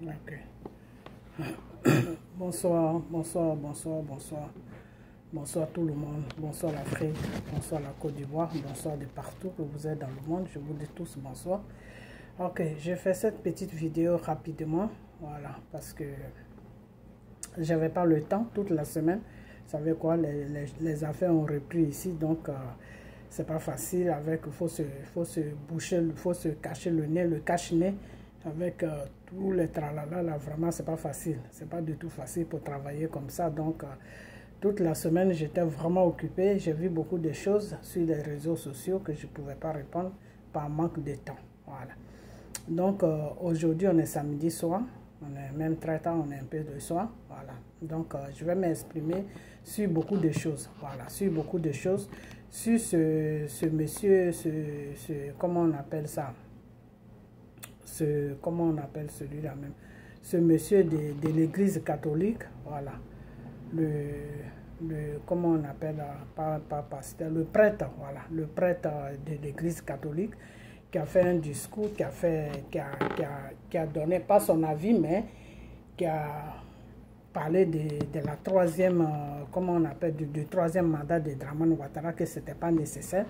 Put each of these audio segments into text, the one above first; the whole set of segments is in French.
Ok. Bonsoir, bonsoir, bonsoir, bonsoir. Bonsoir tout le monde. Bonsoir l'Afrique, bonsoir la Côte d'Ivoire, bonsoir de partout que vous êtes dans le monde. Je vous dis tous bonsoir. Ok, j'ai fait cette petite vidéo rapidement. Voilà, parce que j'avais pas le temps toute la semaine. Vous savez quoi, les affaires ont repris ici, donc c'est pas facile. Avec, il faut se boucher, il faut se cacher le nez, le cache-nez. Avec tous les tralala, là, vraiment, c'est pas facile. C'est pas du tout facile pour travailler comme ça. Donc, toute la semaine, j'étais vraiment occupé. J'ai vu beaucoup de choses sur les réseaux sociaux que je ne pouvais pas répondre par manque de temps. Voilà. Donc, aujourd'hui, on est samedi soir. On est même très tard, on est un peu de soir. Voilà. Donc, je vais m'exprimer sur beaucoup de choses. Voilà, sur beaucoup de choses. Sur ce monsieur, comment on appelle ça? Comment on appelle celui-là même, ce monsieur de l'église catholique, voilà, comment on appelle, pas pasteur, le prêtre, voilà, le prêtre de l'église catholique, qui a fait un discours, qui a donné pas son avis, mais qui a parlé de la troisième, comment on appelle, du troisième mandat de Dramane Ouattara, que c'était pas nécessaire.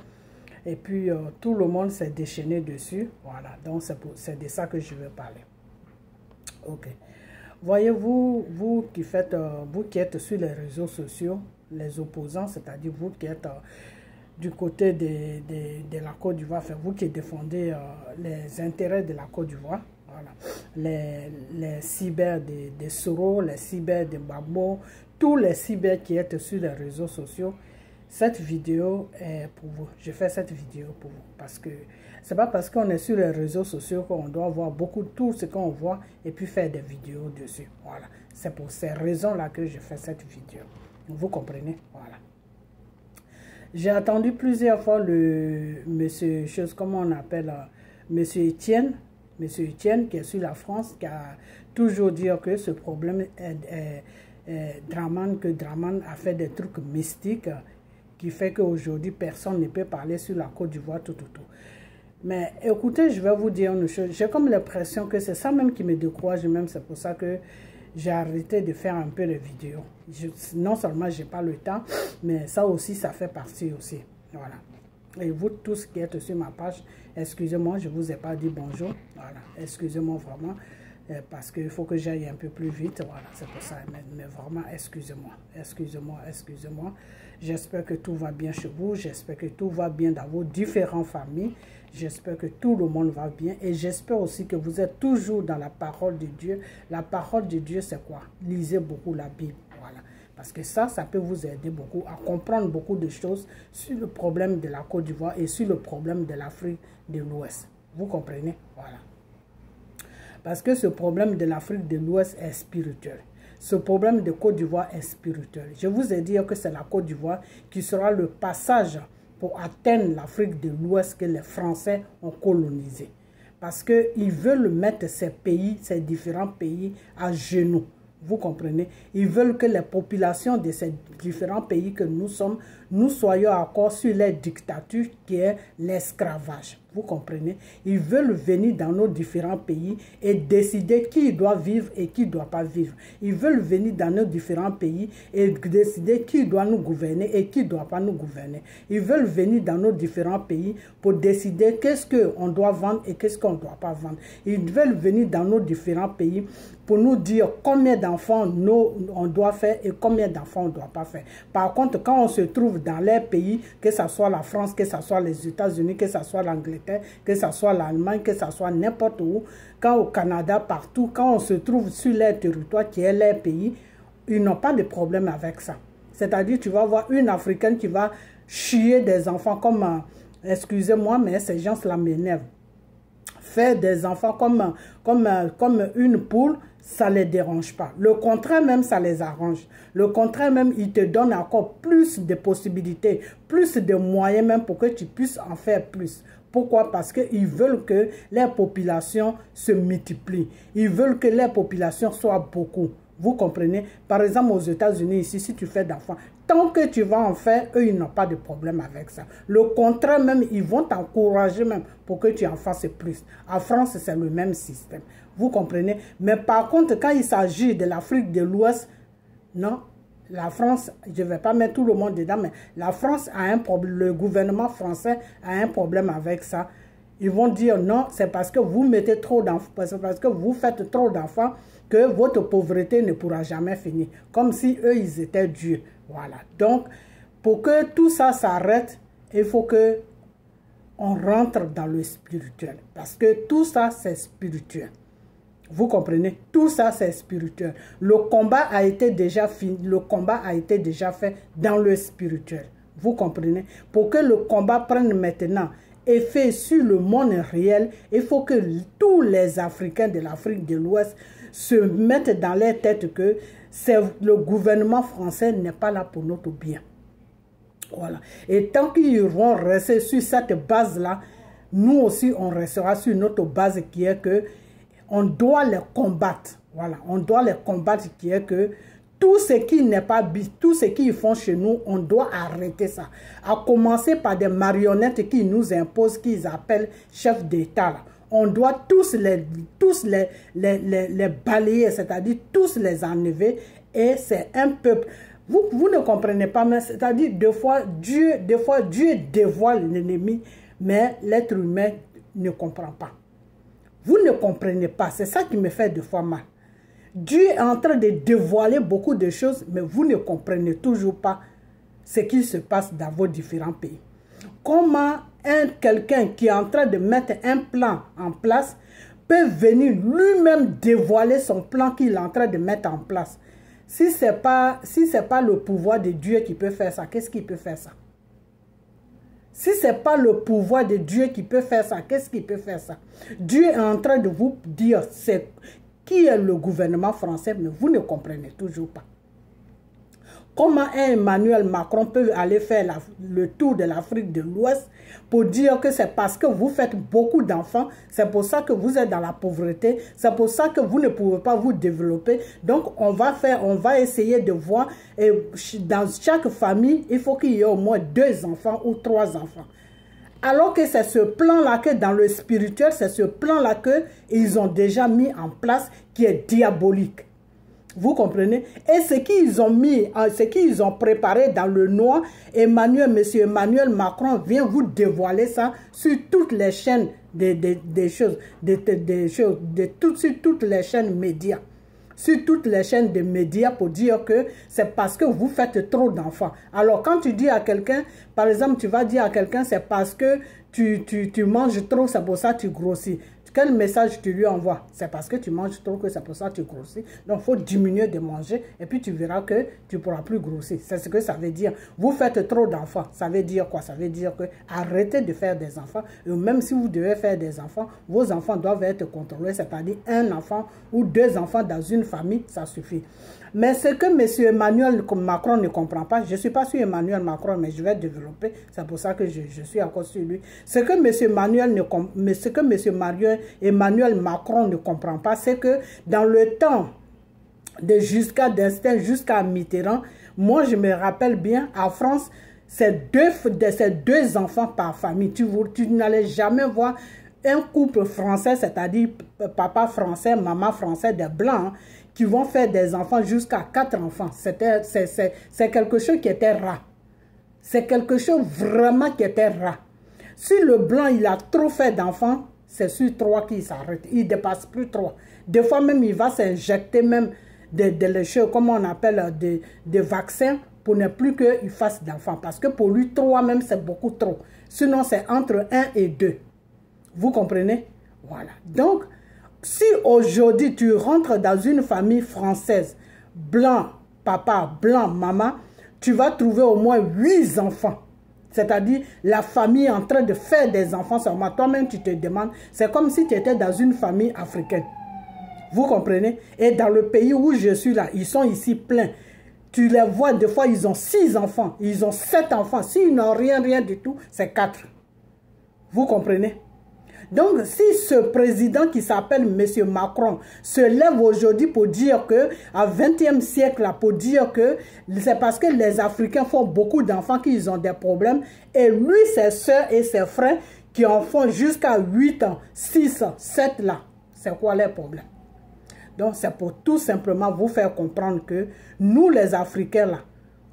Et puis, tout le monde s'est déchaîné dessus. Voilà, donc c'est de ça que je veux parler. Ok. Voyez-vous, vous qui êtes sur les réseaux sociaux, les opposants, c'est-à-dire vous qui êtes du côté de la Côte d'Ivoire, vous qui défendez les intérêts de la Côte d'Ivoire, voilà. Les cyber de Soro, les cyber de Babo, tous les cyber qui êtes sur les réseaux sociaux, cette vidéo est pour vous. Je fais cette vidéo pour vous parce que c'est pas parce qu'on est sur les réseaux sociaux qu'on doit voir beaucoup de tout ce qu'on voit et puis faire des vidéos dessus. Voilà. C'est pour ces raisons-là que je fais cette vidéo. Vous comprenez? Voilà. J'ai attendu plusieurs fois le monsieur, comment on appelle, monsieur Etienne qui est sur la France, qui a toujours dit que ce problème est Dramane, que Dramane a fait des trucs mystiques, qui fait qu'aujourd'hui, personne ne peut parler sur la Côte d'Ivoire, tout. Mais écoutez, je vais vous dire une chose. J'ai comme l'impression que c'est ça même qui me décourage, même c'est pour ça que j'ai arrêté de faire un peu de vidéos. Non seulement je n'ai pas le temps, mais ça aussi, ça fait partie aussi. Voilà. Et vous tous qui êtes sur ma page, excusez-moi, je ne vous ai pas dit bonjour. Voilà. Excusez-moi vraiment. Parce qu'il faut que j'aille un peu plus vite, voilà, c'est pour ça, mais vraiment, excusez-moi, j'espère que tout va bien chez vous, j'espère que tout va bien dans vos différentes familles, j'espère que tout le monde va bien, et j'espère aussi que vous êtes toujours dans la parole de Dieu. La parole de Dieu, c'est quoi? Lisez beaucoup la Bible, voilà, parce que ça peut vous aider beaucoup à comprendre beaucoup de choses sur le problème de la Côte d'Ivoire et sur le problème de l'Afrique de l'Ouest, vous comprenez? Voilà. Parce que ce problème de l'Afrique de l'Ouest est spirituel. Ce problème de Côte d'Ivoire est spirituel. Je vous ai dit que c'est la Côte d'Ivoire qui sera le passage pour atteindre l'Afrique de l'Ouest que les Français ont colonisé. Parce qu'ils veulent mettre ces pays, ces différents pays à genoux. Vous comprenez? Ils veulent que les populations de ces différents pays que nous sommes, nous soyons encore sur les dictatures qui est l'esclavage. Vous comprenez? Ils veulent venir dans nos différents pays et décider qui doit vivre et qui ne doit pas vivre. Ils veulent venir dans nos différents pays et décider qui doit nous gouverner et qui ne doit pas nous gouverner. Ils veulent venir dans nos différents pays pour décider qu'est-ce qu'on doit vendre et qu'est-ce qu'on ne doit pas vendre. Ils veulent venir dans nos différents pays pour nous dire combien d'enfants on doit faire et combien d'enfants on ne doit pas faire. Par contre, quand on se trouve dans les pays, que ce soit la France, que ce soit les États-Unis, que ce soit l'Angleterre, que ce soit l'Allemagne, que ce soit n'importe où, quand au Canada, partout, quand on se trouve sur leur territoire qui est leur pays, ils n'ont pas de problème avec ça. C'est-à-dire, tu vas voir une Africaine qui va chier des enfants comme, excusez-moi, mais ces gens-là m'énervent. Faire des enfants comme une poule, ça ne les dérange pas. Le contraire même, ça les arrange. Le contraire même, il te donne encore plus de possibilités, plus de moyens même pour que tu puisses en faire plus. Pourquoi? Parce qu'ils veulent que les populations se multiplient. Ils veulent que les populations soient beaucoup. Vous comprenez? Par exemple, aux États-Unis, ici, si tu fais d'enfants, tant que tu vas en faire, eux, ils n'ont pas de problème avec ça. Le contraire même, ils vont t'encourager même pour que tu en fasses plus. En France, c'est le même système. Vous comprenez? Mais par contre, quand il s'agit de l'Afrique de l'Ouest, non, la France, je ne vais pas mettre tout le monde dedans, mais la France a un problème, le gouvernement français a un problème avec ça. Ils vont dire non, c'est parce que vous mettez trop d'enfants, c'est parce que vous faites trop d'enfants que votre pauvreté ne pourra jamais finir. Comme si eux, ils étaient Dieu. Voilà. Donc, pour que tout ça s'arrête, il faut que on rentre dans le spirituel. Parce que tout ça, c'est spirituel. Vous comprenez? Tout ça, c'est spirituel. Le combat a été déjà fini. Le combat a été déjà fait dans le spirituel. Vous comprenez? Pour que le combat prenne maintenant effet sur le monde réel, il faut que tous les Africains de l'Afrique de l'Ouest se mettent dans leur tête que le gouvernement français n'est pas là pour notre bien. Voilà. Et tant qu'ils vont rester sur cette base-là, nous aussi, on restera sur notre base qui est que on doit les combattre. Voilà. On doit les combattre qui est que tout ce qui n'est pas bien, tout ce qu'ils font chez nous, on doit arrêter ça. À commencer par des marionnettes qui nous imposent, qu'ils appellent chefs d'État. On doit tous les balayer, c'est-à-dire tous les enlever. Et c'est un peuple. Vous ne comprenez pas, mais c'est-à-dire des fois Dieu dévoile l'ennemi, mais l'être humain ne comprend pas. Vous ne comprenez pas, c'est ça qui me fait des fois mal. Dieu est en train de dévoiler beaucoup de choses, mais vous ne comprenez toujours pas ce qui se passe dans vos différents pays. Comment quelqu'un qui est en train de mettre un plan en place peut venir lui-même dévoiler son plan qu'il est en train de mettre en place? Si ce n'est pas le pouvoir de Dieu qui peut faire ça, qu'est-ce qui peut faire ça? Si ce n'est pas le pouvoir de Dieu qui peut faire ça, qu'est-ce qui peut faire ça? Dieu est en train de vous dire qui est le gouvernement français, mais vous ne comprenez toujours pas. Comment Emmanuel Macron peut aller faire le tour de l'Afrique de l'Ouest pour dire que c'est parce que vous faites beaucoup d'enfants, c'est pour ça que vous êtes dans la pauvreté, c'est pour ça que vous ne pouvez pas vous développer. Donc on va essayer de voir, et dans chaque famille, il faut qu'il y ait au moins 2 enfants ou 3 enfants. Alors que c'est ce plan-là que dans le spirituel, c'est ce plan-là qu'ils ont déjà mis en place qui est diabolique. Vous comprenez? Et ce qu'ils ont mis, ce qu'ils ont préparé dans le noir, monsieur Emmanuel Macron vient vous dévoiler ça sur toutes les chaînes sur toutes les chaînes médias. Sur toutes les chaînes de médias pour dire que c'est parce que vous faites trop d'enfants. Alors quand tu dis à quelqu'un, par exemple, tu vas dire à quelqu'un, c'est parce que tu manges trop, c'est pour ça que tu grossis. Quel message tu lui envoies? C'est parce que tu manges trop que c'est pour ça que tu grossis. Donc, il faut diminuer de manger et puis tu verras que tu ne pourras plus grossir. C'est ce que ça veut dire. Vous faites trop d'enfants. Ça veut dire quoi? Ça veut dire que arrêtez de faire des enfants. Et même si vous devez faire des enfants, vos enfants doivent être contrôlés. C'est-à-dire 1 enfant ou 2 enfants dans une famille, ça suffit. Mais ce que M. Emmanuel Macron ne comprend pas, je ne suis pas sur Emmanuel Macron, mais je vais développer, c'est pour ça que je suis encore sur lui. Ce que M. Emmanuel Macron ne comprend pas, c'est que dans le temps de d'Estaing jusqu'à Mitterrand, moi je me rappelle bien, en France, c'est 2 enfants par famille. Tu n'allais jamais voir un couple français, c'est-à-dire papa français, maman français, des blancs, qui vont faire des enfants jusqu'à 4 enfants. C'est quelque chose qui était rare. C'est quelque chose vraiment qui était rare. Si le blanc, il a trop fait d'enfants, c'est sur 3 qu'il s'arrête. Il ne dépasse plus 3. Des fois même, il va s'injecter même des choses, comme on appelle, des vaccins pour ne plus qu'il fasse d'enfants. Parce que pour lui, 3 même, c'est beaucoup trop. Sinon, c'est entre 1 et 2. Vous comprenez? Voilà. Donc, si aujourd'hui tu rentres dans une famille française, blanc, papa, blanc, maman, tu vas trouver au moins 8 enfants. C'est-à-dire la famille est en train de faire des enfants seulement. Toi-même, tu te demandes, c'est comme si tu étais dans une famille africaine. Vous comprenez? Et dans le pays où je suis là, ils sont ici pleins. Tu les vois, des fois, ils ont 6 enfants, ils ont 7 enfants. S'ils n'ont rien du tout, c'est 4. Vous comprenez? Donc, si ce président qui s'appelle M. Macron se lève aujourd'hui pour dire que, à 20e siècle, là, pour dire que c'est parce que les Africains font beaucoup d'enfants qu'ils ont des problèmes, et lui, ses soeurs et ses frères qui en font jusqu'à 8 ans, 6 ans, 7 là, c'est quoi les problèmes? Donc, c'est pour tout simplement vous faire comprendre que nous, les Africains, là,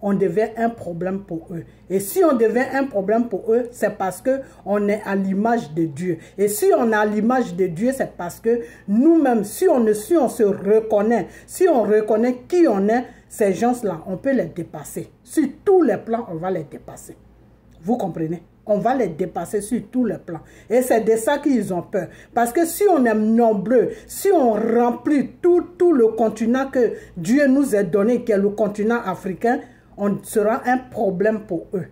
on devient un problème pour eux. Et si on devient un problème pour eux, c'est parce qu'on est à l'image de Dieu. Et si on est à l'image de Dieu, c'est parce que nous-mêmes, si on se reconnaît, si on reconnaît qui on est, ces gens-là, on peut les dépasser. Sur tous les plans, on va les dépasser. Vous comprenez? On va les dépasser sur tous les plans. Et c'est de ça qu'ils ont peur. Parce que si on est nombreux, si on remplit tout le continent que Dieu nous a donné, qui est le continent africain, on sera un problème pour eux.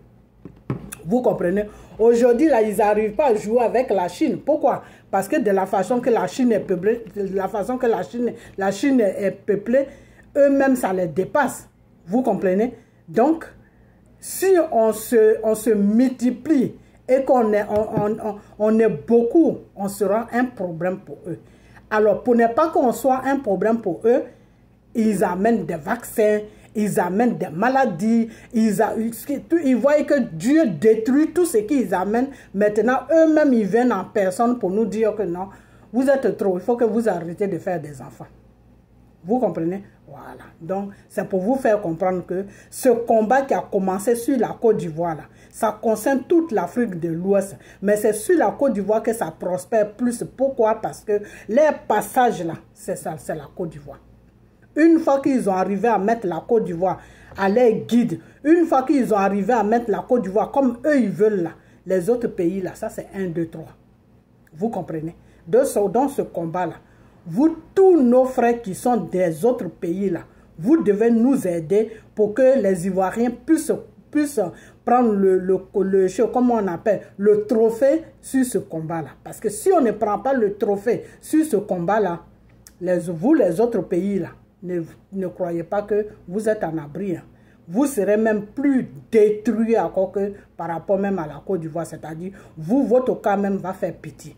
Vous comprenez? Aujourd'hui, là, ils n'arrivent pas à jouer avec la Chine. Pourquoi? Parce que de la façon que la Chine est peuplée, eux-mêmes, ça les dépasse. Vous comprenez? Donc, si on se multiplie et qu'on est beaucoup, on sera un problème pour eux. Alors, pour ne pas qu'on soit un problème pour eux, ils amènent des vaccins, ils amènent des maladies, ils voient que Dieu détruit tout ce qu'ils amènent. Maintenant, eux-mêmes, ils viennent en personne pour nous dire que non, vous êtes trop, il faut que vous arrêtez de faire des enfants. Vous comprenez? Voilà. Donc, c'est pour vous faire comprendre que ce combat qui a commencé sur la Côte d'Ivoire, ça concerne toute l'Afrique de l'Ouest. Mais c'est sur la Côte d'Ivoire que ça prospère plus. Pourquoi? Parce que les passages là, c'est ça, c'est la Côte d'Ivoire. Une fois qu'ils ont arrivé à mettre la Côte d'Ivoire à leur guide, une fois qu'ils ont arrivé à mettre la Côte d'Ivoire comme eux ils veulent là, les autres pays là, ça c'est 1, 2, 3. Vous comprenez? Dans ce combat là, vous, tous nos frères qui sont des autres pays là, vous devez nous aider pour que les Ivoiriens puissent prendre comment on appelle, le trophée sur ce combat là. Parce que si on ne prend pas le trophée sur ce combat là, vous les autres pays là, ne croyez pas que vous êtes en abri. Hein. Vous serez même plus détruits encore que par rapport même à la Côte d'Ivoire. C'est-à-dire, votre cas même va faire pitié.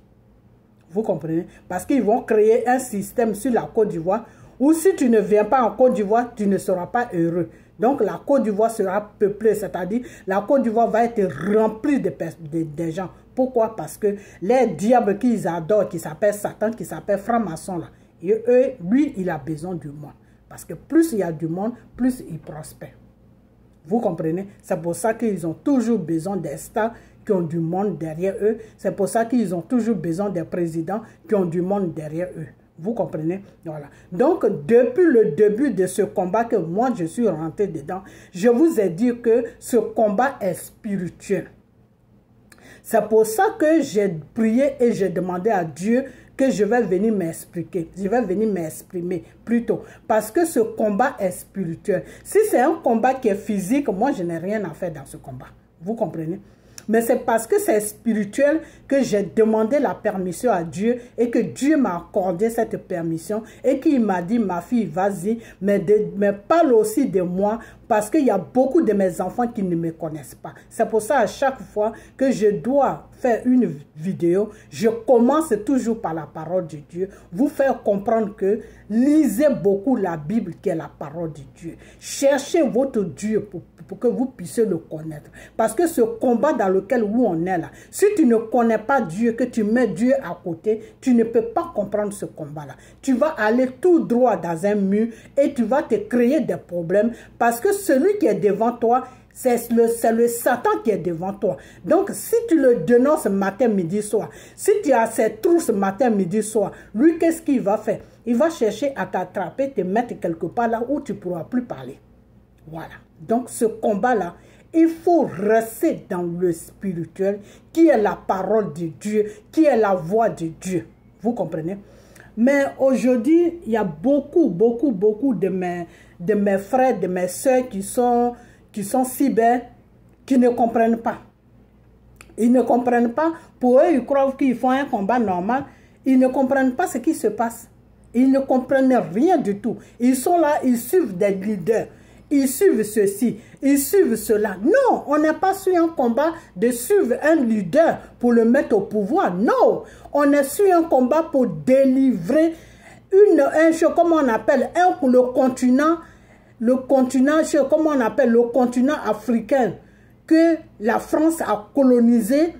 Vous comprenez? Parce qu'ils vont créer un système sur la Côte d'Ivoire où si tu ne viens pas en Côte d'Ivoire, tu ne seras pas heureux. Donc la Côte d'Ivoire sera peuplée, c'est-à-dire la Côte d'Ivoire va être remplie de gens. Pourquoi? Parce que les diables qu'ils adorent, qui s'appellent Satan, qui s'appellent franc-maçon là, et eux, lui, il a besoin du monde. Parce que plus il y a du monde, plus il prospère. Vous comprenez? C'est pour ça qu'ils ont toujours besoin des stars qui ont du monde derrière eux. C'est pour ça qu'ils ont toujours besoin des présidents qui ont du monde derrière eux. Vous comprenez? Voilà. Donc, depuis le début de ce combat que moi, je suis rentré dedans, je vous ai dit que ce combat est spirituel. C'est pour ça que j'ai prié et j'ai demandé à Dieu que je vais venir m'expliquer. Je vais venir m'exprimer plutôt. Parce que ce combat est spirituel. Si c'est un combat qui est physique, moi, je n'ai rien à faire dans ce combat. Vous comprenez? Mais c'est parce que c'est spirituel que j'ai demandé la permission à Dieu et que Dieu m'a accordé cette permission et qu'il m'a dit, ma fille, vas-y, mais parle aussi de moi parce qu'il y a beaucoup de mes enfants qui ne me connaissent pas. C'est pour ça, à chaque fois que je dois faire une vidéo, je commence toujours par la parole de Dieu. Vous faire comprendre que lisez beaucoup la Bible qui est la parole de Dieu. Cherchez votre Dieu pour que vous puissiez le connaître. Parce que ce combat dans lequel on est là, si tu ne connais pas Dieu, que tu mets Dieu à côté, tu ne peux pas comprendre ce combat-là. Tu vas aller tout droit dans un mur et tu vas te créer des problèmes parce que celui qui est devant toi, c'est le Satan qui est devant toi. Donc, si tu le dénonces matin, midi, soir, si tu as ces trousses matin, midi, soir, lui, qu'est-ce qu'il va faire? Il va chercher à t'attraper, te mettre quelque part là où tu ne pourras plus parler. Voilà. Donc, ce combat-là, il faut rester dans le spirituel, qui est la parole de Dieu, qui est la voix de Dieu. Vous comprenez? Mais aujourd'hui, il y a beaucoup de mes frères, de mes soeurs qui sont cyber, qui ne comprennent pas. Ils ne comprennent pas. Pour eux, ils croient qu'ils font un combat normal. Ils ne comprennent pas ce qui se passe. Ils ne comprennent rien du tout. Ils sont là, ils suivent des leaders. ils suivent ceci, ils suivent cela. Non, on n'est pas sur un combat de suivre un leader pour le mettre au pouvoir. Non, on est sur un combat pour délivrer comment on appelle, comment on appelle, le continent africain que la France a colonisé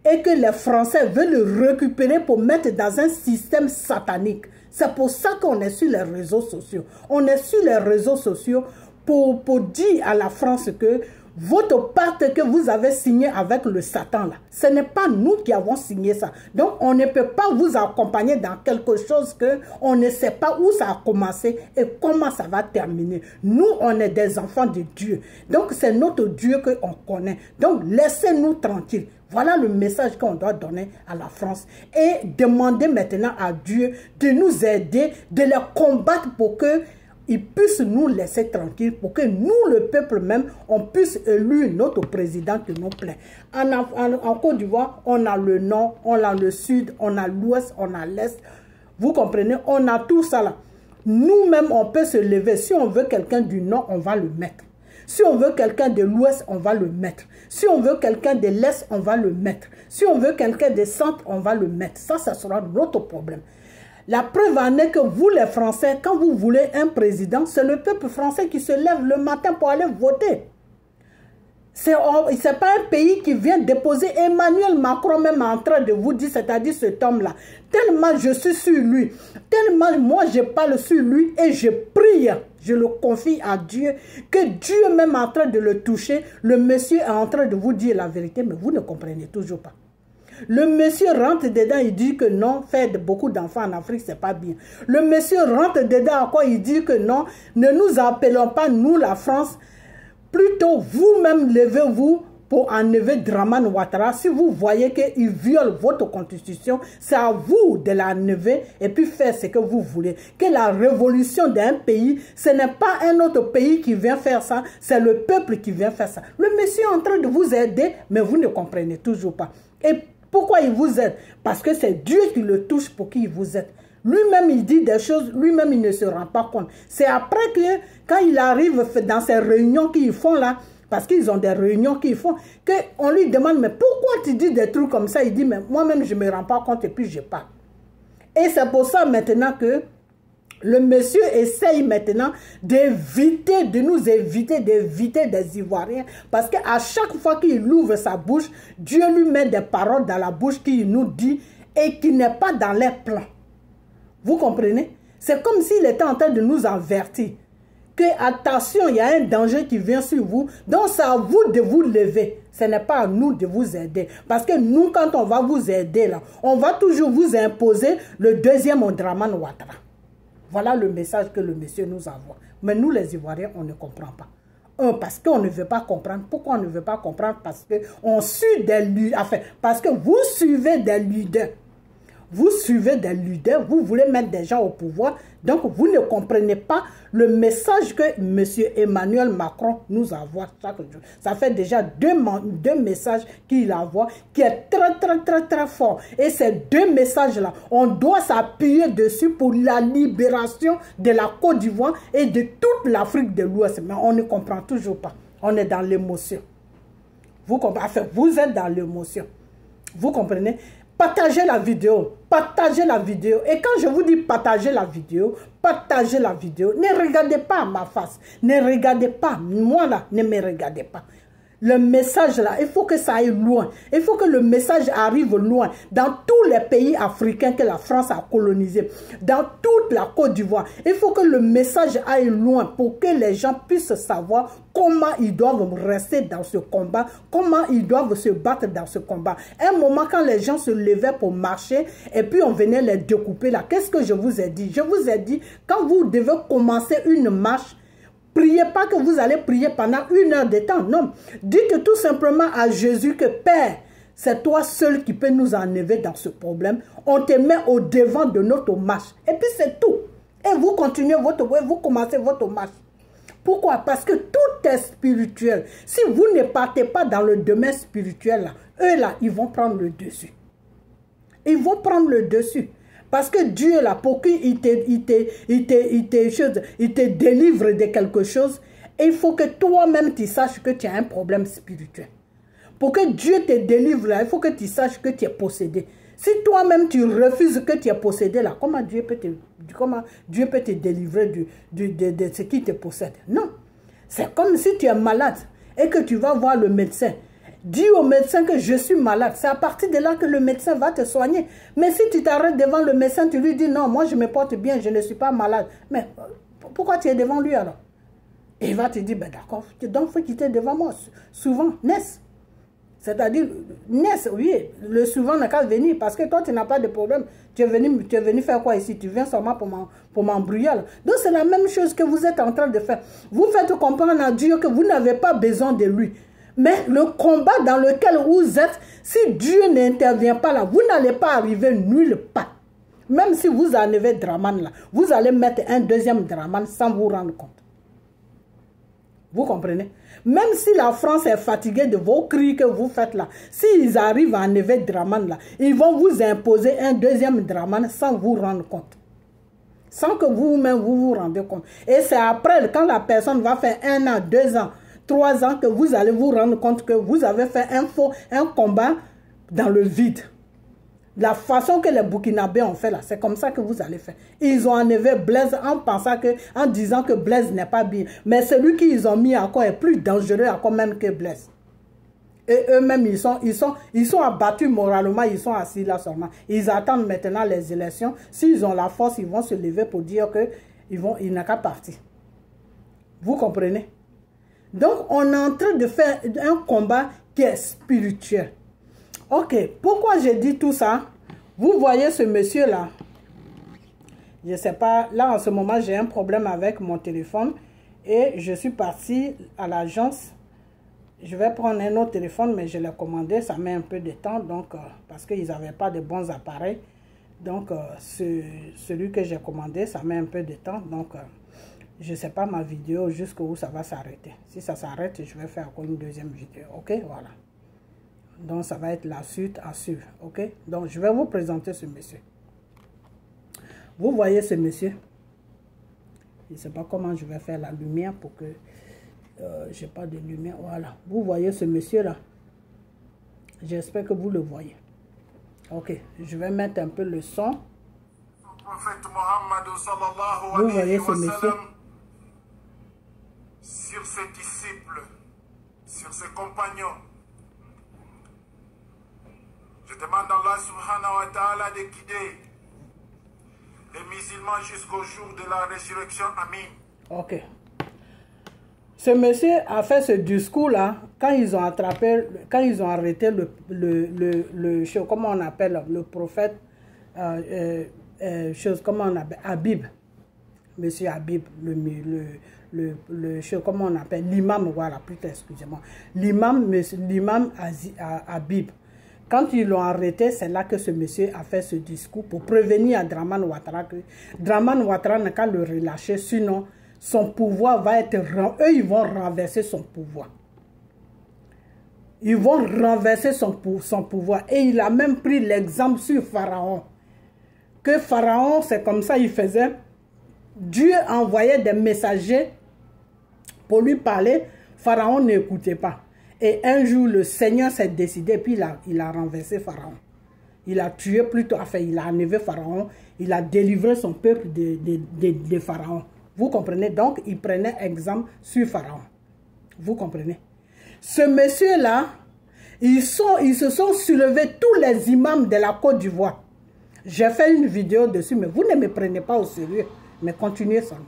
et que les Français veulent récupérer pour mettre dans un système satanique. C'est pour ça qu'on est sur les réseaux sociaux. On est sur les réseaux sociaux pour dire à la France que votre pacte que vous avez signé avec le Satan, là, ce n'est pas nous qui avons signé ça. Donc, on ne peut pas vous accompagner dans quelque chose que on ne sait pas où ça a commencé et comment ça va terminer. Nous, on est des enfants de Dieu. Donc, c'est notre Dieu qu'on connaît. Donc, laissez-nous tranquilles. Voilà le message qu'on doit donner à la France. Et demander maintenant à Dieu de nous aider, de les combattre pour que ils puissent nous laisser tranquilles, pour que nous, le peuple même, on puisse élire notre président qui nous plaît. En Côte d'Ivoire, on a le nord, on a le sud, on a l'ouest, on a l'est. Vous comprenez? On a tout ça là. Nous-mêmes, on peut se lever. Si on veut quelqu'un du nord, on va le mettre. Si on veut quelqu'un de l'ouest, on va le mettre. Si on veut quelqu'un de l'est, on va le mettre. Si on veut quelqu'un de centre, on va le mettre. Ça sera notre problème. La preuve en est que vous, les Français, quand vous voulez un président, c'est le peuple français qui se lève le matin pour aller voter. Ce n'est pas un pays qui vient déposer. Emmanuel Macron même en train de vous dire, c'est-à-dire cet homme-là, tellement je suis sur lui, tellement moi je parle sur lui et je prie, je le confie à Dieu, que Dieu même en train de le toucher, le monsieur est en train de vous dire la vérité, mais vous ne comprenez toujours pas. Le monsieur rentre dedans, il dit que non, faire beaucoup d'enfants en Afrique, c'est pas bien. Le monsieur rentre dedans encore, il dit que non, ne nous appelons pas nous la France. Plutôt, vous-même, levez-vous pour enlever Dramane Ouattara. Si vous voyez qu'il viole votre constitution, c'est à vous de l'enlever et puis faire ce que vous voulez. Que la révolution d'un pays, ce n'est pas un autre pays qui vient faire ça, c'est le peuple qui vient faire ça. Le monsieur est en train de vous aider, mais vous ne comprenez toujours pas. Et pourquoi il vous aide? Parce que c'est Dieu qui le touche pour qu'il vous aide. Lui-même, il dit des choses, lui-même, il ne se rend pas compte. C'est après que, quand il arrive dans ces réunions qu'ils font là, parce qu'ils ont des réunions qu'ils font, qu'on lui demande, mais pourquoi tu dis des trucs comme ça? Il dit, mais moi-même, je ne me rends pas compte et puis je parle. Et c'est pour ça maintenant que le monsieur essaye maintenant d'éviter, de nous éviter, d'éviter des Ivoiriens. Parce qu'à chaque fois qu'il ouvre sa bouche, Dieu lui met des paroles dans la bouche qu'il nous dit et qui n'est pas dans les plans. Vous comprenez? C'est comme s'il était en train de nous avertir. Que attention, il y a un danger qui vient sur vous. Donc c'est à vous de vous lever. Ce n'est pas à nous de vous aider. Parce que nous, quand on va vous aider là, on va toujours vous imposer le deuxième Dramane Ouattara. Voilà le message que le monsieur nous envoie. Mais nous, les Ivoiriens, on ne comprend pas. Parce qu'on ne veut pas comprendre. Pourquoi on ne veut pas comprendre? Parce qu'on suit des leaders. Enfin, parce que vous suivez des leaders. Vous suivez des leaders, vous voulez mettre des gens au pouvoir, donc vous ne comprenez pas le message que M. Emmanuel Macron nous envoie chaque jour. Ça fait déjà deux messages qu'il envoie qui est très fort. Et ces deux messages-là, on doit s'appuyer dessus pour la libération de la Côte d'Ivoire et de toute l'Afrique de l'Ouest. Mais on ne comprend toujours pas. On est dans l'émotion. Vous comprenez? Enfin, vous êtes dans l'émotion. Vous comprenez? Partagez la vidéo, partagez la vidéo. Et quand je vous dis partagez la vidéo, ne regardez pas ma face, ne regardez pas, moi là, ne me regardez pas. Le message là, il faut que ça aille loin. Il faut que le message arrive loin. Dans tous les pays africains que la France a colonisés. Dans toute la Côte d'Ivoire. Il faut que le message aille loin pour que les gens puissent savoir comment ils doivent rester dans ce combat. Comment ils doivent se battre dans ce combat. Un moment quand les gens se levaient pour marcher et puis on venait les découper là. Qu'est-ce que je vous ai dit? Je vous ai dit, quand vous devez commencer une marche, priez pas que vous allez prier pendant 1 heure de temps. Non. Dites tout simplement à Jésus que Père, c'est toi seul qui peux nous enlever dans ce problème. On te met au devant de notre marche. Et puis c'est tout. Et vous continuez votre voie, vous commencez votre marche. Pourquoi? Parce que tout est spirituel. Si vous ne partez pas dans le domaine spirituel, là, eux là, ils vont prendre le dessus. Ils vont prendre le dessus. Parce que Dieu, là, pour qu'il te délivre de quelque chose, il faut que toi-même, tu saches que tu as un problème spirituel. Pour que Dieu te délivre, là, il faut que tu saches que tu es possédé. Si toi-même, tu refuses que tu es possédé, là, comment Dieu peut te délivrer de ce qui te possède? Non. C'est comme si tu es malade et que tu vas voir le médecin. Dis au médecin que je suis malade. C'est à partir de là que le médecin va te soigner. Mais si tu t'arrêtes devant le médecin, tu lui dis non, moi je me porte bien, je ne suis pas malade. Mais pourquoi tu es devant lui alors? Et il va te dire, ben d'accord, donc il faut quitter devant moi. Souvent, naisse. C'est-à-dire, naisse, oui, le souvent n'a qu'à venir parce que toi tu n'as pas de problème. Tu es venu faire quoi ici? Tu viens seulement pour m'embrouiller. Donc c'est la même chose que vous êtes en train de faire. Vous faites comprendre à Dieu que vous n'avez pas besoin de lui. Mais le combat dans lequel vous êtes, si Dieu n'intervient pas là, vous n'allez pas arriver nulle part. Même si vous enlevez Draman là, vous allez mettre un deuxième Draman sans vous rendre compte. Vous comprenez? Même si la France est fatiguée de vos cris que vous faites là, s'ils arrivent à enlever Draman là, ils vont vous imposer un deuxième Draman sans vous rendre compte. Sans que vous-même vous rendez compte. Et c'est après, quand la personne va faire 1 an, 2 ans, 3 ans, que vous allez vous rendre compte que vous avez fait un combat dans le vide. La façon que les Burkinabés ont fait là, c'est comme ça que vous allez faire. Ils ont enlevé Blaise en disant que Blaise n'est pas bien. Mais celui qu'ils ont mis encore est plus dangereux encore même que Blaise. Et eux-mêmes, ils sont abattus moralement, ils sont assis là seulement. Ils attendent maintenant les élections. S'ils ont la force, ils vont se lever pour dire qu'ils n'ont qu'à partir. Vous comprenez? Donc, on est en train de faire un combat qui est spirituel. Ok, pourquoi j'ai dit tout ça? Vous voyez ce monsieur-là. Je ne sais pas, là en ce moment, j'ai un problème avec mon téléphone. Et je suis partie à l'agence. Je vais prendre un autre téléphone, mais je l'ai commandé. Ça met un peu de temps, donc parce qu'ils n'avaient pas de bons appareils. Donc, celui que j'ai commandé, ça met un peu de temps. Donc, je ne sais pas ma vidéo jusqu'où ça va s'arrêter. Si ça s'arrête, je vais faire encore une deuxième vidéo. Ok, voilà. Donc, ça va être la suite à suivre. Ok, donc je vais vous présenter ce monsieur. Vous voyez ce monsieur? Je ne sais pas comment je vais faire la lumière pour que je n'ai pas de lumière. Voilà. Vous voyez ce monsieur-là? J'espère que vous le voyez. Ok, je vais mettre un peu le son. Vous voyez ce monsieur? Sur ses disciples, sur ses compagnons. Je demande à Allah subhanahu wa ta'ala de guider les musulmans jusqu'au jour de la résurrection. Amin. Ok. Ce monsieur a fait ce discours-là quand ils ont attrapé, quand ils ont arrêté comment on appelle, le prophète, comment on appelle, Habib. Monsieur Habib, comment on appelle, l'imam, voilà, plutôt, excusez-moi. L'imam Habib. Quand ils l'ont arrêté, c'est là que ce monsieur a fait ce discours pour prévenir à Draman Ouattara que Draman Ouattara n'a qu'à le relâcher, sinon son pouvoir va être... Eux, ils vont renverser son pouvoir. Ils vont renverser son pouvoir. Et il a même pris l'exemple sur Pharaon. Que Pharaon, c'est comme ça il faisait. Dieu envoyait des messagers pour lui parler. Pharaon n'écoutait pas. Et un jour, le Seigneur s'est décidé, puis il a renversé Pharaon. Il a tué plutôt, enfin, il a enlevé Pharaon. Il a délivré son peuple de Pharaon. Vous comprenez? Donc, il prenait exemple sur Pharaon. Vous comprenez? Ce monsieur-là, ils se sont soulevés, tous les imams de la Côte d'Ivoire. J'ai fait une vidéo dessus, mais vous ne me prenez pas au sérieux. Mais continuez seulement.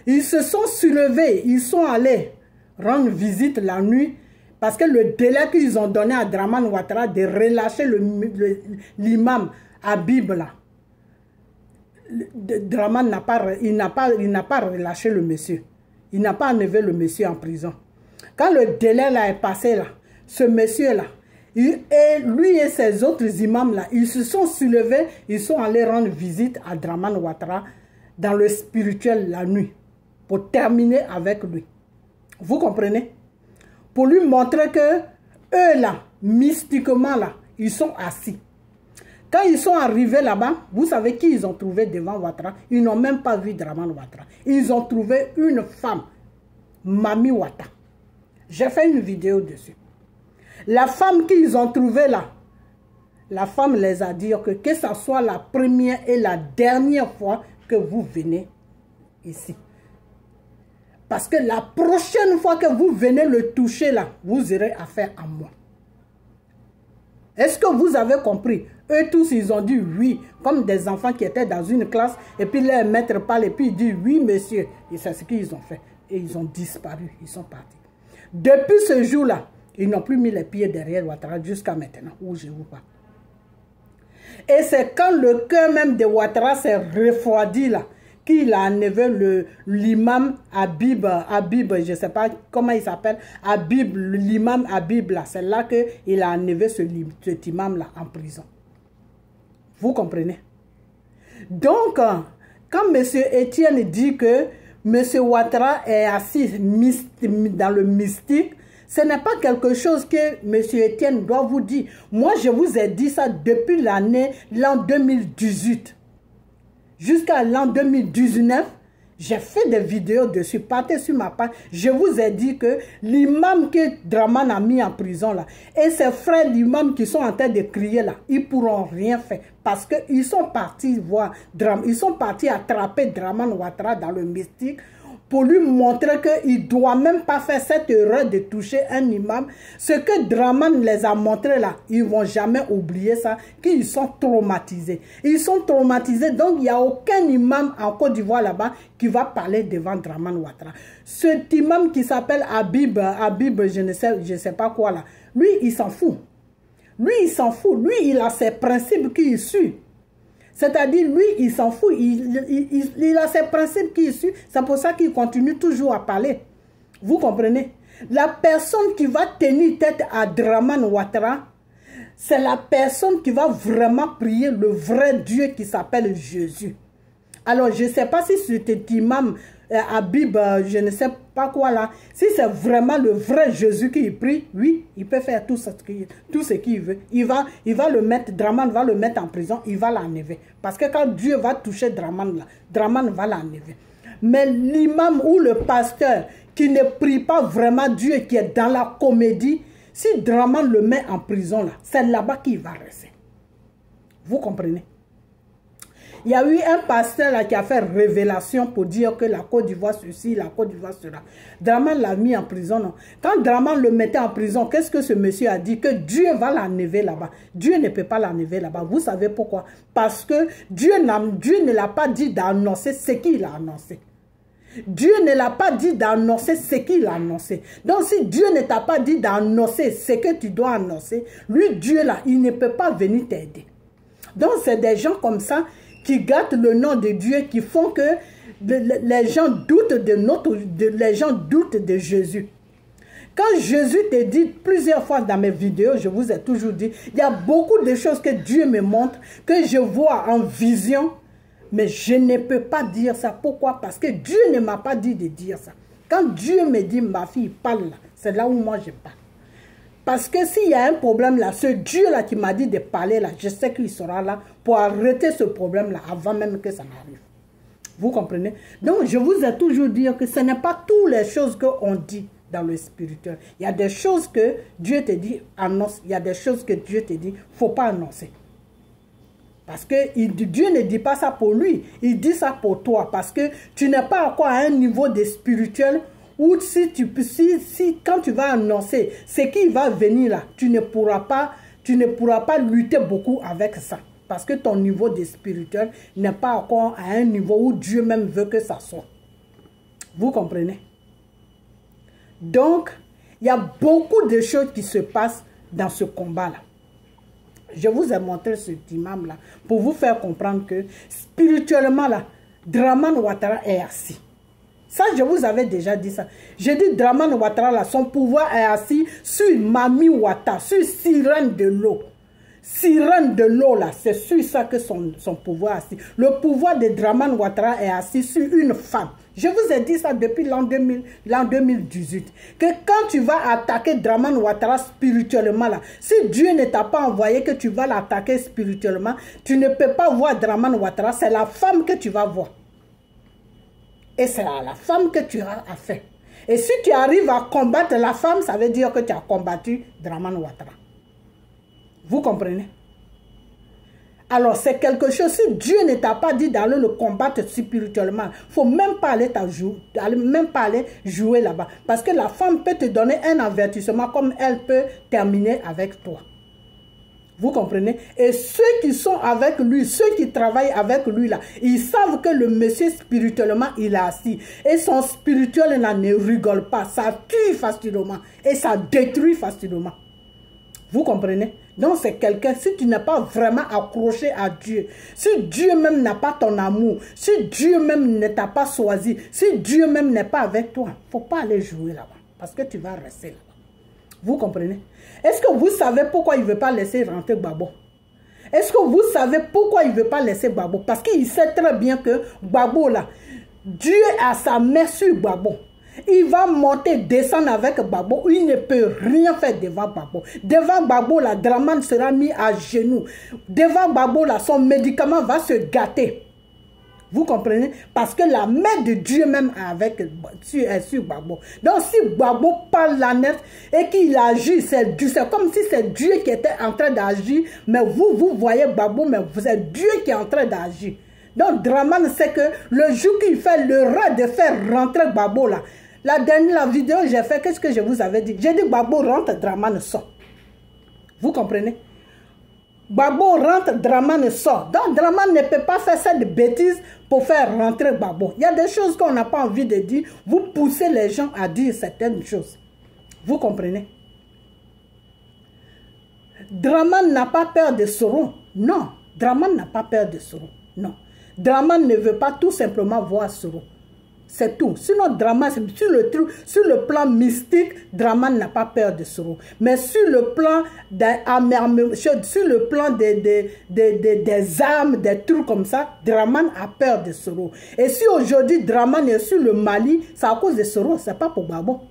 Ils se sont soulevés, ils sont allés rendre visite la nuit. Parce que le délai qu'ils ont donné à Draman Ouattara de relâcher l'imam Habib là, Draman n'a pas relâché le monsieur. Il n'a pas enlevé le monsieur en prison. Quand le délai là est passé là, ce monsieur là, et lui et ses autres imams là, ils se sont soulevés, ils sont allés rendre visite à Draman Ouattara dans le spirituel la nuit, pour terminer avec lui. Vous comprenez? Pour lui montrer que eux là, mystiquement là, ils sont assis. Quand ils sont arrivés là-bas, vous savez qui ils ont trouvé devant Ouattara? Ils n'ont même pas vu Dramane Ouattara. Ils ont trouvé une femme, Mami Ouattara. J'ai fait une vidéo dessus. La femme qu'ils ont trouvée là, la femme les a dit que ce soit la première et la dernière fois que vous venez ici. Parce que la prochaine fois que vous venez le toucher là, vous aurez affaire à moi. Est-ce que vous avez compris? Eux tous, ils ont dit oui, comme des enfants qui étaient dans une classe, et puis leur maître parle, et puis il dit oui, monsieur. Et c'est ce qu'ils ont fait. Et ils ont disparu, ils sont partis. Depuis ce jour-là, ils n'ont plus mis les pieds derrière Ouattara jusqu'à maintenant, où je vous parle. Et c'est quand le cœur même de Ouattara s'est refroidi là, qu'il a enlevé l'imam Habib, je ne sais pas comment il s'appelle, Habib, l'imam Habib là, c'est là qu'il a enlevé cet imam là en prison. Vous comprenez? Donc, quand M. Etienne dit que M. Ouattara est assis dans le mystique, ce n'est pas quelque chose que M. Etienne doit vous dire. Moi, je vous ai dit ça depuis l'an 2018. Jusqu'à l'an 2019, j'ai fait des vidéos dessus, partez sur ma page. Je vous ai dit que l'imam que Dramane a mis en prison là, et ses frères l'imam qui sont en train de crier là, ils ne pourront rien faire. Parce qu'ils sont partis voir Dramane, ils sont partis attraper Dramane Ouattara dans le mystique, pour lui montrer qu'il ne doit même pas faire cette erreur de toucher un imam. Ce que Dramane les a montré là, ils ne vont jamais oublier ça, qu'ils sont traumatisés. Ils sont traumatisés, donc il n'y a aucun imam en Côte d'Ivoire là-bas qui va parler devant Dramane Ouattara. Cet imam qui s'appelle Habib, je ne sais pas quoi là, lui il s'en fout. Lui il s'en fout, lui il a ses principes qu'il suit. C'est-à-dire, lui, il s'en fout, il a ses principes qui suivent. C'est pour ça qu'il continue toujours à parler. Vous comprenez? La personne qui va tenir tête à Dramane Ouattara, c'est la personne qui va vraiment prier le vrai Dieu qui s'appelle Jésus. Alors, je ne sais pas si cet imam Habib, je ne sais pas quoi là, si c'est vraiment le vrai Jésus qui prie, oui, il peut faire tout ce qu'il veut. Il va le mettre, Dramane va le mettre en prison, il va l'enlever. Parce que quand Dieu va toucher Dramane là, Dramane va l'enlever. Mais l'imam ou le pasteur qui ne prie pas vraiment Dieu, qui est dans la comédie, si Dramane le met en prison là, c'est là-bas qu'il va rester. Vous comprenez? Il y a eu un pasteur là qui a fait révélation pour dire que la Côte d'Ivoire ceci, la Côte d'Ivoire cela. Dramane l'a mis en prison, non. Quand Dramane le mettait en prison, qu'est-ce que ce monsieur a dit? Que Dieu va l'enlever là-bas. Dieu ne peut pas l'enlever là-bas. Vous savez pourquoi? Parce que Dieu ne l'a pas dit d'annoncer ce qu'il a annoncé. Dieu ne l'a pas dit d'annoncer ce qu'il a annoncé. Donc si Dieu ne t'a pas dit d'annoncer ce que tu dois annoncer, lui, Dieu là, il ne peut pas venir t'aider. Donc c'est des gens comme ça qui gâtent le nom de Dieu, qui font que les gens doutent les gens doutent de Jésus. Quand Jésus te dit plusieurs fois dans mes vidéos, je vous ai toujours dit, il y a beaucoup de choses que Dieu me montre, que je vois en vision, mais je ne peux pas dire ça. Pourquoi? Parce que Dieu ne m'a pas dit de dire ça. Quand Dieu me dit, ma fille, parle là, c'est là où moi je parle. Parce que s'il y a un problème là, ce Dieu-là qui m'a dit de parler là, je sais qu'il sera là pour arrêter ce problème-là avant même que ça n'arrive. Vous comprenez? Donc, je vous ai toujours dit que ce n'est pas toutes les choses qu'on dit dans le spirituel. Il y a des choses que Dieu te dit, annonce. Il y a des choses que Dieu te dit, il ne faut pas annoncer. Parce que Dieu ne dit pas ça pour lui, il dit ça pour toi. Parce que tu n'es pas encore à un niveau de spirituel ou quand tu vas annoncer ce qui va venir là, tu ne pourras pas lutter beaucoup avec ça. Parce que ton niveau de spirituel n'est pas encore à un niveau où Dieu même veut que ça soit. Vous comprenez? Donc, il y a beaucoup de choses qui se passent dans ce combat-là. Je vous ai montré cet imam là pour vous faire comprendre que spirituellement là, Dramane Ouattara est assis. Ça, je vous avais déjà dit ça. J'ai dit Dramane Ouattara là, son pouvoir est assis sur Mami Ouattara, sur Sirène de l'eau. sirène de l'eau là, c'est sur ça que son pouvoir est assis. Le pouvoir de Dramane Ouattara est assis sur une femme. Je vous ai dit ça depuis l'an 2018. Que quand tu vas attaquer Dramane Ouattara spirituellement là, si Dieu ne t'a pas envoyé que tu vas l'attaquer spirituellement, tu ne peux pas voir Dramane Ouattara, c'est la femme que tu vas voir. Et c'est à la femme que tu as affaire. Et si tu arrives à combattre la femme, ça veut dire que tu as combattu Dramane Ouattara. Vous comprenez? Alors c'est quelque chose, si Dieu ne t'a pas dit d'aller le combattre spirituellement, il ne faut même pas aller jouer là-bas. Parce que la femme peut te donner un avertissement comme elle peut terminer avec toi. Vous comprenez? Et ceux qui sont avec lui, ceux qui travaillent avec lui là, ils savent que le monsieur spirituellement, il est assis. Et son spirituel là ne rigole pas. Ça tue facilement. Et ça détruit facilement. Vous comprenez? Donc c'est quelqu'un, si tu n'es pas vraiment accroché à Dieu, si Dieu même n'a pas ton amour, si Dieu même ne t'a pas choisi, si Dieu même n'est pas avec toi, il ne faut pas aller jouer là-bas. Parce que tu vas rester là-bas. Vous comprenez? Est-ce que vous savez pourquoi il ne veut pas laisser rentrer Gbagbo? Est-ce que vous savez pourquoi il ne veut pas laisser Gbagbo? Parce qu'il sait très bien que Gbagbo là, Dieu a sa main sur Gbagbo. Il va monter, descendre avec Gbagbo. Il ne peut rien faire devant Gbagbo. Devant Gbagbo, la Dramane sera mis à genoux. Devant Gbagbo, là, son médicament va se gâter. Vous comprenez? Parce que la main de Dieu même est sur Gbagbo. Donc si Gbagbo parle la net et qu'il agit, c'est comme si c'est Dieu qui était en train d'agir. Mais vous voyez Gbagbo, mais c'est Dieu qui est en train d'agir. Donc Dramane sait que le jour qu'il fait le rêve de faire rentrer Gbagbo là, la dernière vidéo que j'ai fait, qu'est-ce que je vous avais dit? J'ai dit Gbagbo rentre, Dramane sort. Vous comprenez? Gbagbo rentre, Dramane sort. Donc Dramane ne peut pas faire cette bêtise pour faire rentrer Gbagbo. Il y a des choses qu'on n'a pas envie de dire. Vous poussez les gens à dire certaines choses. Vous comprenez? Dramane n'a pas peur de Soro. Non, Dramane n'a pas peur de Soro. Non. Dramane ne veut pas tout simplement voir Soro. C'est tout. Sinon, Dramane, sur le plan mystique, Dramane n'a pas peur de Soro. Mais sur le plan des armes, des trucs comme ça, Dramane a peur de Soro. Et si aujourd'hui Dramane est sur le Mali, c'est à cause de Soro, c'est pas pour Gbagbo.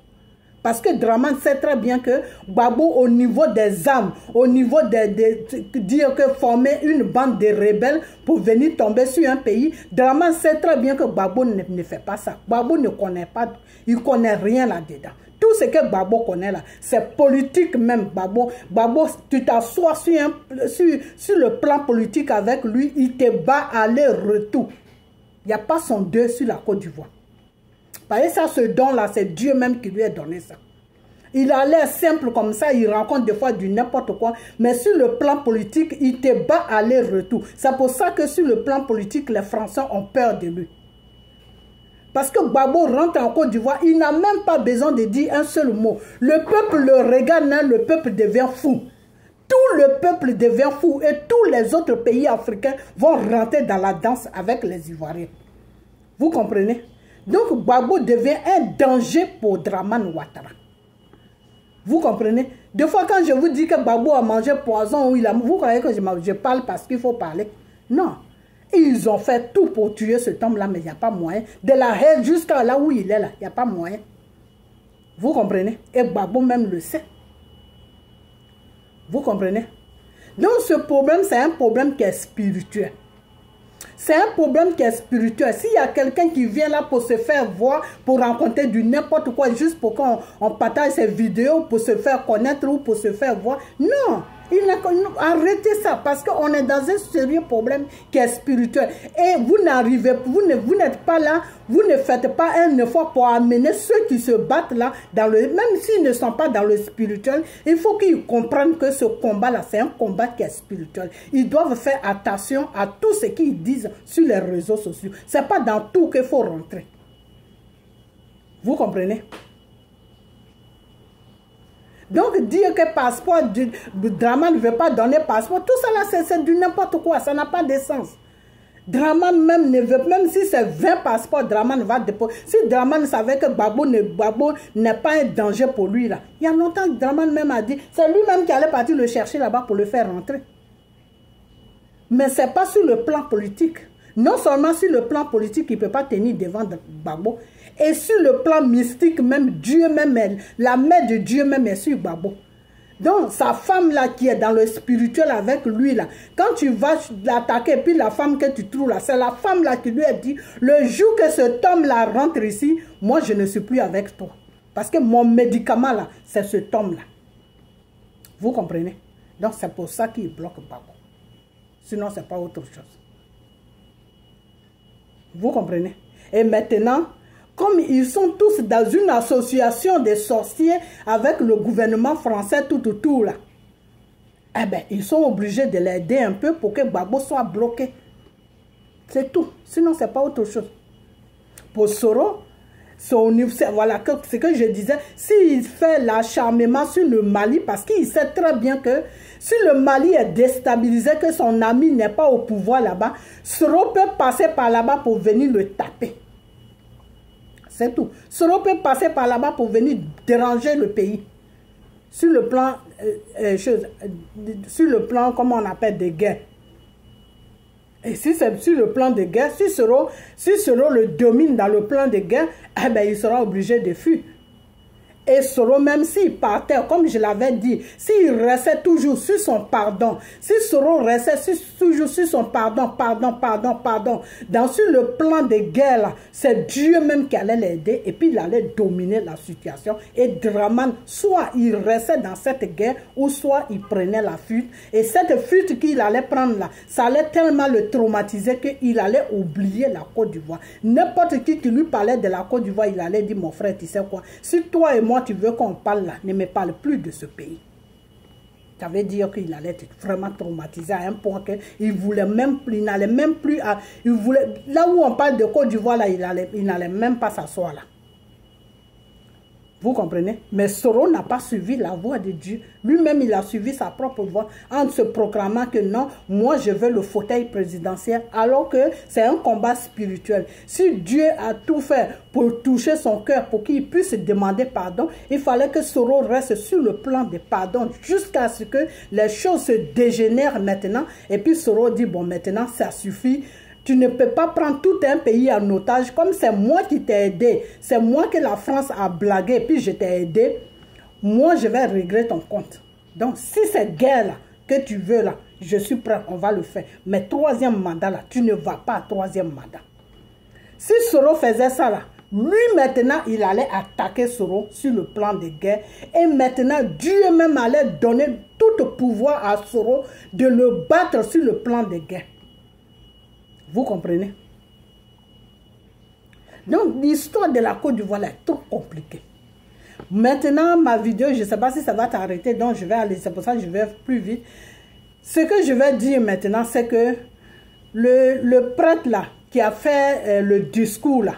Parce que Dramane sait très bien que Gbagbo, au niveau des armes, au niveau dire que former une bande de rebelles pour venir tomber sur un pays, Dramane sait très bien que Gbagbo ne fait pas ça. Gbagbo ne connaît pas, il ne connaît rien là-dedans. Tout ce que Gbagbo connaît là, c'est politique même. Gbagbo, tu t'assois sur le plan politique avec lui, il te bat aller-retour. Il n'y a pas son deux sur la Côte d'Ivoire. Voyez ça, ce don-là, c'est Dieu même qui lui a donné ça. Il a l'air simple comme ça, il rencontre des fois du n'importe quoi, mais sur le plan politique, il te bat aller-retour. C'est pour ça que sur le plan politique, les Français ont peur de lui. Parce que Gbagbo rentre en Côte d'Ivoire, il n'a même pas besoin de dire un seul mot. Le peuple le regarde, le peuple devient fou. Tout le peuple devient fou et tous les autres pays africains vont rentrer dans la danse avec les Ivoiriens. Vous comprenez? Donc Gbagbo devient un danger pour Dramane Ouattara. Vous comprenez? Des fois quand je vous dis que Gbagbo a mangé poison, vous croyez que je parle parce qu'il faut parler? Non. Ils ont fait tout pour tuer cet homme-là, mais il n'y a pas moyen. De la haine jusqu'à là où il est là, il n'y a pas moyen. Vous comprenez? Et Gbagbo même le sait. Vous comprenez? Donc ce problème, c'est un problème qui est spirituel. C'est un problème qui est spirituel. S'il y a quelqu'un qui vient là pour se faire voir, pour rencontrer du n'importe quoi, juste pour qu'on partage ces vidéos, pour se faire connaître ou pour se faire voir, non. Arrêtez ça parce qu'on est dans un sérieux problème qui est spirituel. Et vous n'arrivez, vous n'êtes pas là, vous ne faites pas un effort pour amener ceux qui se battent là, même s'ils ne sont pas dans le spirituel, il faut qu'ils comprennent que ce combat-là, c'est un combat qui est spirituel. Ils doivent faire attention à tout ce qu'ils disent sur les réseaux sociaux. Ce n'est pas dans tout qu'il faut rentrer. Vous comprenez? Donc, dire que passeport, Dramane ne veut pas donner passeport, tout ça là, c'est du n'importe quoi, ça n'a pas de sens. Dramane même ne veut, même si c'est 20 passeports, Dramane va déposer. Si Dramane savait que Gbagbo n'est pas un danger pour lui là, il y a longtemps que Dramane même a dit, c'est lui-même qui allait partir le chercher là-bas pour le faire rentrer. Mais ce n'est pas sur le plan politique. Non seulement sur le plan politique, il ne peut pas tenir devant Gbagbo. Et sur le plan mystique, même Dieu même, la main de Dieu même est sur Gbagbo. Donc, sa femme là qui est dans le spirituel avec lui là, quand tu vas l'attaquer, puis la femme que tu trouves là, c'est la femme là qui lui a dit, le jour que cet homme là rentre ici, moi je ne suis plus avec toi. Parce que mon médicament là, c'est cet homme là. Vous comprenez? Donc, c'est pour ça qu'il bloque Gbagbo. Sinon, ce n'est pas autre chose. Vous comprenez? Et maintenant, comme ils sont tous dans une association de sorciers avec le gouvernement français tout autour là, eh bien, ils sont obligés de l'aider un peu pour que Gbagbo soit bloqué. C'est tout. Sinon, ce n'est pas autre chose. Pour Soro, voilà ce que je disais, s'il fait l'acharnement sur le Mali, parce qu'il sait très bien que si le Mali est déstabilisé, que son ami n'est pas au pouvoir là-bas, Soro peut passer par là-bas pour venir le taper. C'est tout. Soro peut passer par là-bas pour venir déranger le pays. Sur le plan, comment on appelle, des guerres. Et si c'est sur le plan de guerre, si Soro le domine dans le plan de guerre, eh bien, il sera obligé de fuir. Et Soro, même s'il partait, comme je l'avais dit, s'il restait toujours sur son pardon, si Soro restait toujours sur son pardon, sur le plan de guerre, c'est Dieu même qui allait l'aider et puis il allait dominer la situation. Et Draman, soit il restait dans cette guerre, ou soit il prenait la fuite. Et cette fuite qu'il allait prendre là, ça allait tellement le traumatiser qu'il allait oublier la Côte d'Ivoire. N'importe qui lui parlait de la Côte d'Ivoire, il allait dire, mon frère, tu sais quoi, si toi et moi, tu veux qu'on parle là, ne me parle plus de ce pays. Ça veut dire qu'il allait être vraiment traumatisé à un point qu'il voulait même plus, il n'allait même plus à, il voulait, là où on parle de Côte d'Ivoire là, il n'allait même pas s'asseoir là. Vous comprenez? Mais Soro n'a pas suivi la voie de Dieu. Lui-même, il a suivi sa propre voie en se proclamant que non, moi je veux le fauteuil présidentiel, alors que c'est un combat spirituel. Si Dieu a tout fait pour toucher son cœur, pour qu'il puisse demander pardon, il fallait que Soro reste sur le plan de pardon jusqu'à ce que les choses se dégénèrent maintenant. Et puis Soro dit, bon maintenant ça suffit. Tu ne peux pas prendre tout un pays en otage, comme c'est moi qui t'ai aidé. C'est moi que la France a blagué, puis je t'ai aidé. Moi, je vais régler ton compte. Donc, si c'est guerre là, que tu veux là, je suis prêt, on va le faire. Mais troisième mandat là, tu ne vas pas à troisième mandat. Si Soro faisait ça là, lui maintenant, il allait attaquer Soro sur le plan de guerre. Et maintenant, Dieu même allait donner tout le pouvoir à Soro de le battre sur le plan de guerre. Vous comprenez? Donc, l'histoire de la Côte d'Ivoire est trop compliquée. Maintenant, ma vidéo, je ne sais pas si ça va t'arrêter, donc je vais aller, c'est pour ça que je vais plus vite. Ce que je vais dire maintenant, c'est que le prêtre là, qui a fait le discours là,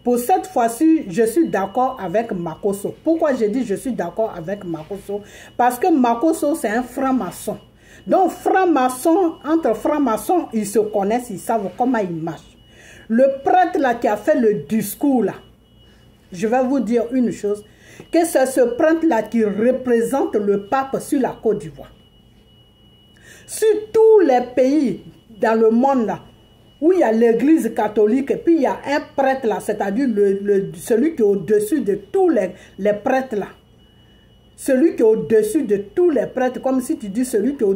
pour cette fois-ci, je suis d'accord avec Makosso. Pourquoi j'ai dit je suis d'accord avec Makosso? Parce que Makosso, c'est un franc-maçon. Donc, entre francs-maçons, ils se connaissent, ils savent comment ils marchent. Le prêtre là qui a fait le discours là, je vais vous dire une chose, que c'est ce prêtre là qui représente le pape sur la Côte d'Ivoire. Sur tous les pays dans le monde là, où il y a l'église catholique, et puis il y a un prêtre là, c'est-à-dire celui qui est au-dessus de tous les prêtres là. Celui qui est au-dessus de tous les prêtres, comme si tu dis celui qui est au